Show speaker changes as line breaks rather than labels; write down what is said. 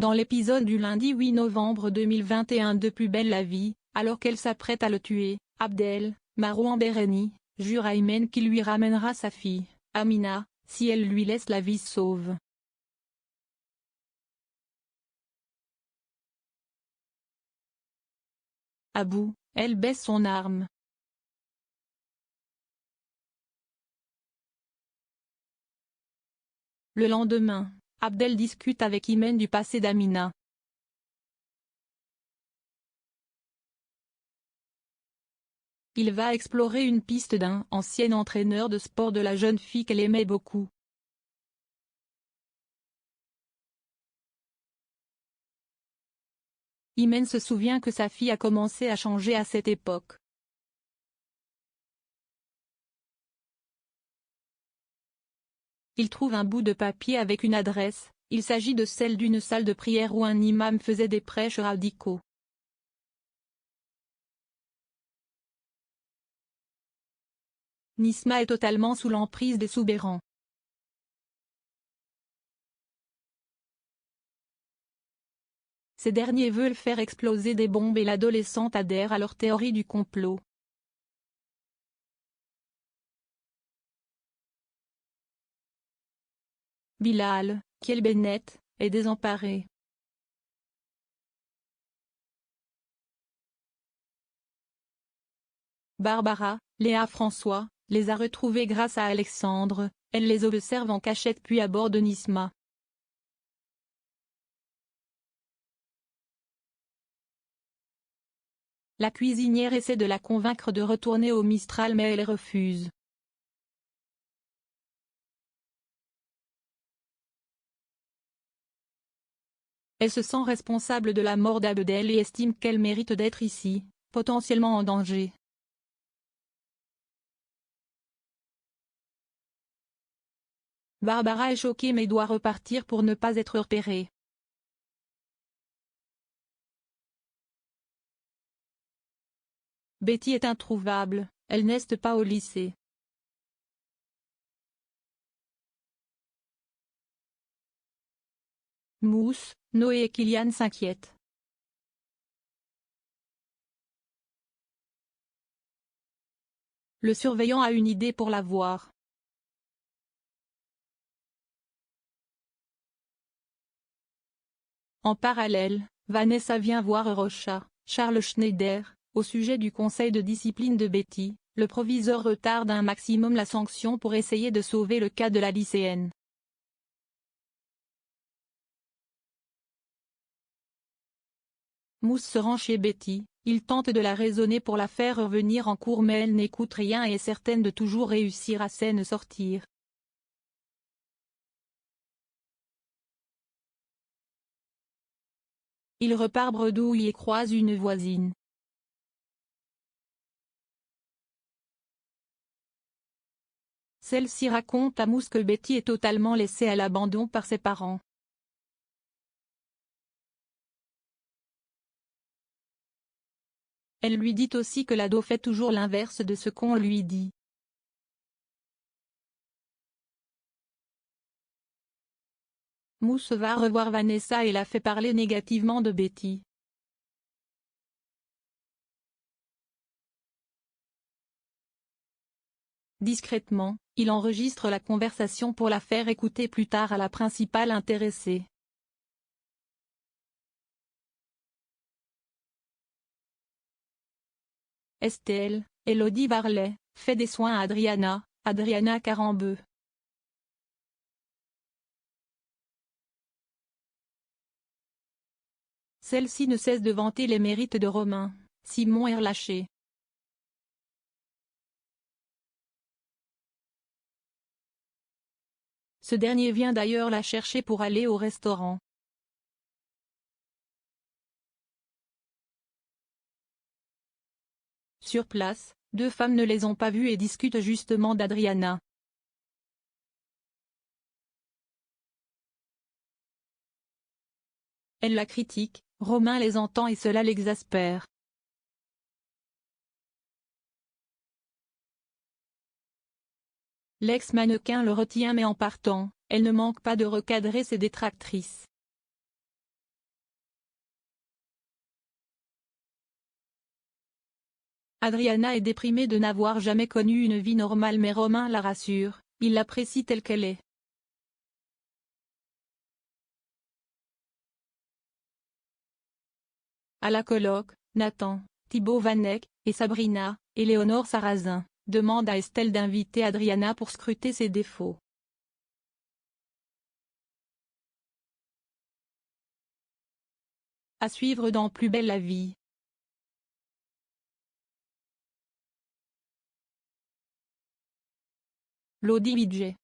Dans l'épisode du lundi 8 novembre 2021 de Plus belle la vie, alors qu'elle s'apprête à le tuer, Abdel, Marouane Bereni, jure à Imen qu'il lui ramènera sa fille, Amina, si elle lui laisse la vie sauve. À bout, elle baisse son arme. Le lendemain, Abdel discute avec Imen du passé d'Amina. Il va explorer une piste d'un ancien entraîneur de sport de la jeune fille qu'elle aimait beaucoup. Imen se souvient que sa fille a commencé à changer à cette époque. Il trouve un bout de papier avec une adresse, il s'agit de celle d'une salle de prière où un imam faisait des prêches radicaux. Nisma est totalement sous l'emprise des soubérans. Ces derniers veulent faire exploser des bombes et l'adolescente adhère à leur théorie du complot. Bilal, Kiel Bennett, est désemparé. Barbara, Léa François, les a retrouvés grâce à Alexandre, elle les observe en cachette puis aborde Nisma. La cuisinière essaie de la convaincre de retourner au Mistral mais elle refuse. Elle se sent responsable de la mort d'Abdel et estime qu'elle mérite d'être ici, potentiellement en danger. Barbara est choquée mais doit repartir pour ne pas être repérée. Betty est introuvable, elle n'est pas au lycée. Mousse, Noé et Kylian s'inquiètent. Le surveillant a une idée pour la voir. En parallèle, Vanessa vient voir Rocha, Charles Schneider, au sujet du conseil de discipline de Betty. Le proviseur retarde un maximum la sanction pour essayer de sauver le cas de la lycéenne. Mousse se rend chez Betty, il tente de la raisonner pour la faire revenir en cours mais elle n'écoute rien et est certaine de toujours réussir à s'en sortir. Il repart bredouille et croise une voisine. Celle-ci raconte à Mousse que Betty est totalement laissée à l'abandon par ses parents. Elle lui dit aussi que l'ado fait toujours l'inverse de ce qu'on lui dit. Mousse va revoir Vanessa et la fait parler négativement de Betty. Discrètement, il enregistre la conversation pour la faire écouter plus tard à la principale intéressée. Estelle, Elodie Varlet, fait des soins à Adriana Carambeu. Celle-ci ne cesse de vanter les mérites de Romain, Simon est relâché. Ce dernier vient d'ailleurs la chercher pour aller au restaurant. Sur place, deux femmes ne les ont pas vues et discutent justement d'Adriana. Elles la critiquent, Romain les entend et cela l'exaspère. L'ex-mannequin le retient mais en partant, elle ne manque pas de recadrer ses détractrices. Adriana est déprimée de n'avoir jamais connu une vie normale mais Romain la rassure, il l'apprécie telle qu'elle est. À la colloque, Nathan, Thibaut Vanek, et Sabrina, Éléonore Sarrazin, demandent à Estelle d'inviter Adriana pour scruter ses défauts. À suivre dans Plus belle la vie. Lodi Widget.